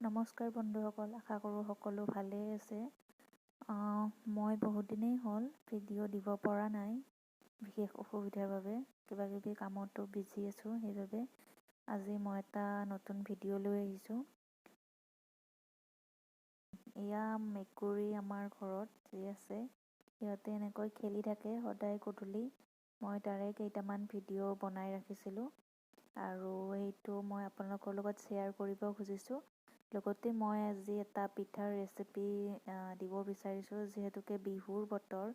নমস্কাৰ বন্ধুসকল, আশা কৰোঁ সকলো ভালেই আছে। মই বহুত দিনেই হ'ল ভিডিঅ' দিব পৰা নাই, বিশেষ অসুবিধাৰ বাবে কিবাকিবি কামতো বিজি আছোঁ। সেইবাবে আজি মই এটা নতুন ভিডিঅ' লৈ আহিছোঁ। এয়া মেকুৰী আমাৰ ঘৰত যি আছে, সিহঁতে এনেকৈ খেলি থাকে সদায় গধূলি। মই তাৰে কেইটামান ভিডিঅ' বনাই ৰাখিছিলোঁ আৰু সেইটো মই আপোনালোকৰ লগত শ্বেয়াৰ কৰিব খুজিছোঁ। লগতে মই আজি এটা পিঠাৰ ৰেচিপি দিব বিচাৰিছোঁ, যিহেতুকে বিহুৰ বতৰ।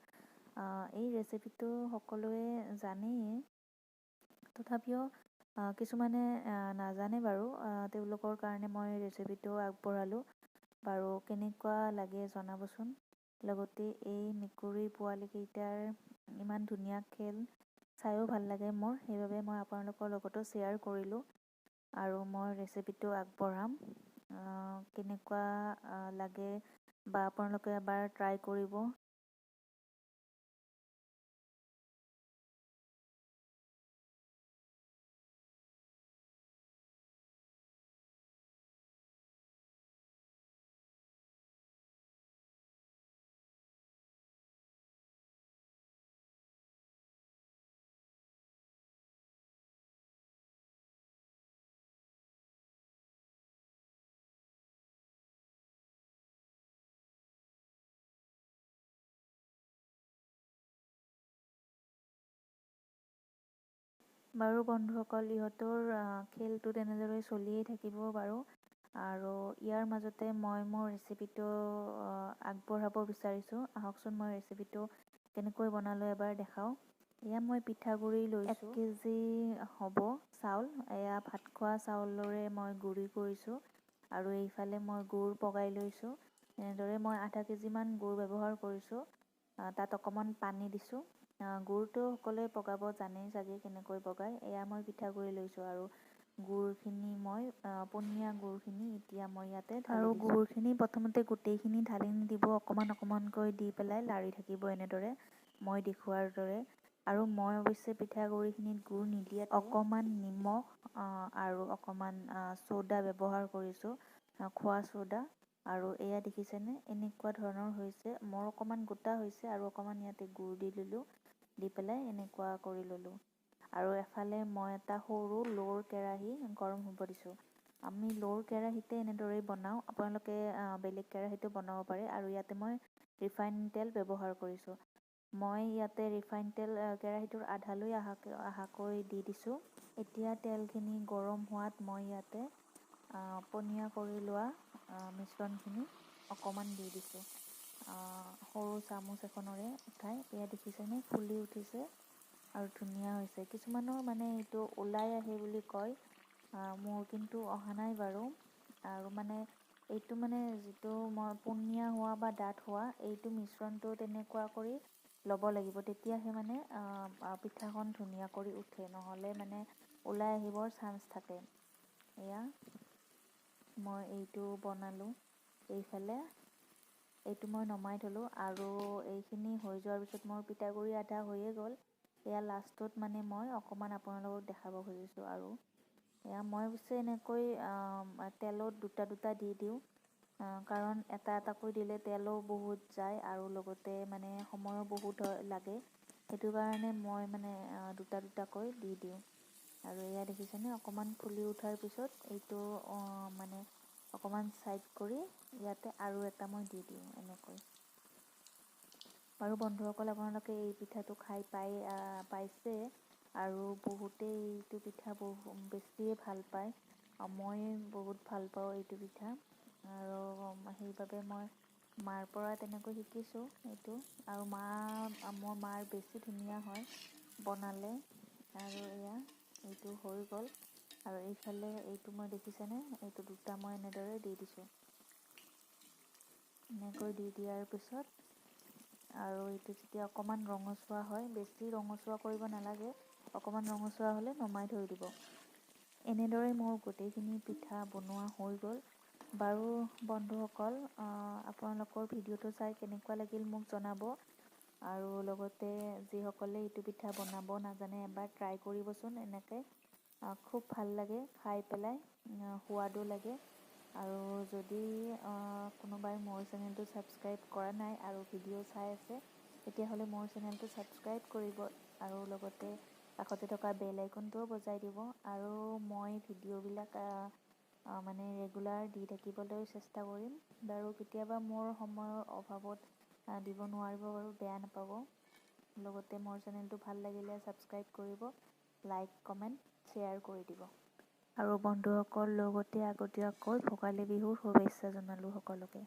এই ৰেচিপিটো সকলোৱে জানেই, তথাপিও কিছুমানে নাজানে বাৰু। তেওঁলোকৰ কাৰণে মই ৰেচিপিটো আগবঢ়ালোঁ। বাৰু কেনেকুৱা লাগে জনাবচোন। লগতে এই মেকুৰী পোৱালীকেইটাৰ ইমান ধুনীয়া খেল চাইও ভাল লাগে মোৰ, সেইবাবে মই আপোনালোকৰ লগতো শ্বেয়াৰ কৰিলোঁ আৰু মই ৰেচিপিটো আগবঢ়াম। কেনেকুৱা লাগে বা আপোনালোকে এবাৰ ট্ৰাই কৰিব। বাৰু বন্ধুসকল, ইহঁতৰ খেলটো তেনেদৰে চলিয়েই থাকিব বাৰু। আৰু ইয়াৰ মাজতে মই মোৰ ৰেচিপিটো আগবঢ়াব বিচাৰিছোঁ। আহকচোন মই ৰেচিপিটো কেনেকৈ বনালোঁ এবাৰ দেখাওঁ। এয়া মই পিঠাগুড়ি লৈছোঁ, 1 কেজি হ'ব চাউল। এয়া ভাত খোৱা চাউলৰে মই গুড়ি কৰিছোঁ আৰু এইফালে মই গুড় পগাই লৈছোঁ। এনেদৰে মই আধা কেজিমান গুড় ব্যৱহাৰ কৰিছোঁ। তাত অকণমান পানী দিছোঁ। গুড়টো সকলোৱে পগাব জানেই চাগে কেনেকৈ পগায়। এয়া মই পিঠাগুড়ি লৈছোঁ আৰু গুড়খিনি মই পনীয়া গুড়খিনি এতিয়া মই ইয়াতে ঢালি দিছোঁ। আৰু গুড়খিনি প্ৰথমতে গোটেইখিনি ঢালি নিদিব, অকণমান অকণমানকৈ দি পেলাই লাৰি থাকিব এনেদৰে, মই দেখুওৱাৰ দৰে। আৰু মই অৱশ্যে পিঠাগুড়িখিনিত গুড় নিদিয়াত অকণমান নিমখ আৰু অকণমান চ'দা ব্যৱহাৰ কৰিছোঁ, খোৱা চ'দা। আৰু এয়া দেখিছেনে, এনেকুৱা ধৰণৰ হৈছে। মোৰ অকণমান গোটা হৈছে আৰু অকণমান ইয়াতে গুড় দি দিলোঁ, দি পেলাই এনেকুৱা কৰি ল'লোঁ। আৰু এফালে মই এটা সৰু ল'ৰ কেৰাহী গৰম হ'ব দিছোঁ। আমি ল'ৰ কেৰাহীতে এনেদৰেই বনাওঁ, আপোনালোকে বেলেগ কেৰাহীটো বনাব পাৰে। আৰু ইয়াতে মই ৰিফাইন তেল ব্যৱহাৰ কৰিছোঁ। মই ইয়াতে ৰিফাইন তেল কেৰাহীটোৰ আধালৈ আহাকৈ দি দিছোঁ। এতিয়া তেলখিনি গৰম হোৱাত মই ইয়াতে পনীয়া কৰি লোৱা মিশ্ৰণখিনি অকণমান দি দিছোঁ। সৰু চামুচ এখনেৰে উঠাই, এয়া দেখিছেনে ফুলি উঠিছে আৰু ধুনীয়া হৈছে। কিছুমানৰ মানে এইটো ওলাই আহে বুলি কয়, মোৰ কিন্তু অহা নাই বাৰু। আৰু মানে এইটো মানে যিটো মই পনীয়া হোৱা বা ডাঠ হোৱা, এইটো মিশ্ৰণটো তেনেকুৱা কৰি ল'ব লাগিব, তেতিয়াহে মানে পিঠাখন ধুনীয়া কৰি উঠে, নহ'লে মানে ওলাই আহিবৰ চান্স থাকে। এয়া মই এইটো বনালোঁ। এইফালে এইটো মই নমাই থ'লোঁ আৰু এইখিনি হৈ যোৱাৰ পিছত মোৰ পিঠাগুড়ি আধা হৈয়ে গ'ল। এয়া লাষ্টত মানে মই অকণমান আপোনালোকক দেখাব খুজিছোঁ। আৰু এয়া মই অৱশ্যে এনেকৈ তেলত দুটা দুটা দি দিওঁ, কাৰণ এটা এটাকৈ দিলে তেলো বহুত যায় আৰু লগতে মানে সময়ো বহুত লাগে। সেইটো কাৰণে মই মানে দুটা দুটাকৈ দি দিওঁ। আৰু এয়া দেখিছেনে, অকণমান ফুলি উঠাৰ পিছত এইটো মানে অকণমান ছাইড কৰি ইয়াতে আৰু এটা মই দি দিওঁ এনেকৈ। বাৰু বন্ধুসকল, আপোনালোকে এই পিঠাটো খাই পাইছে আৰু বহুতেই এইটো পিঠা বেছিয়ে ভাল পায়। মই বহুত ভাল পাওঁ এইটো পিঠা আৰু সেইবাবে মই মাৰ পৰা তেনেকৈ শিকিছোঁ এইটো। আৰু মোৰ মাৰ বেছি ধুনীয়া হয় বনালে। আৰু এয়া এইটো হৈ গ'ল। আৰু এইফালে এইটো মই দেখিছেনে, এইটো দুটা মই এনেদৰে দি দিছোঁ। এনেকৈ দি দিয়াৰ পিছত আৰু এইটো যেতিয়া অকণমান ৰঙচুৱা হয়, বেছি ৰঙচুৱা কৰিব নালাগে, অকণমান ৰঙচুৱা হ'লে নমাই থৈ দিব। এনেদৰে মোৰ গোটেইখিনি পিঠা বনোৱা হৈ গ'ল। বাৰু বন্ধুসকল, আপোনালোকৰ ভিডিঅ'টো চাই কেনেকুৱা লাগিল মোক জনাব। আৰু লগতে যিসকলে এইটো পিঠা বনাব নাজানে, এবাৰ ট্ৰাই কৰিবচোন এনেকৈ। খুব ভাল লাগে খাই পেলাই, সোৱাদো লাগে। আৰু যদি কোনোবাই মোৰ চেনেলটো ছাবস্ক্ৰাইব কৰা নাই আৰু ভিডিঅ' চাই আছে, তেতিয়াহ'লে মোৰ চেনেলটো ছাবস্ক্ৰাইব কৰিব আৰু লগতে কাষতে থকা বেল আইকনটোও বজাই দিব। আৰু মই ভিডিঅ'বিলাক মানে ৰেগুলাৰ দি থাকিবলৈ চেষ্টা কৰিম বাৰু। কেতিয়াবা মোৰ সময়ৰ অভাৱত দিব নোৱাৰিব বাৰু, বেয়া নাপাব। লগতে মোৰ চেনেলটো ভাল লাগিলে ছাবস্ক্ৰাইব কৰিব, লাইক কমেণ্ট শ্বেয়াৰ কৰি দিব। আৰু বন্ধুসকল, লগতে আগতীয়াকৈ ভোগালী বিহুৰ শুভেচ্ছা জনালোঁ সকলোকে।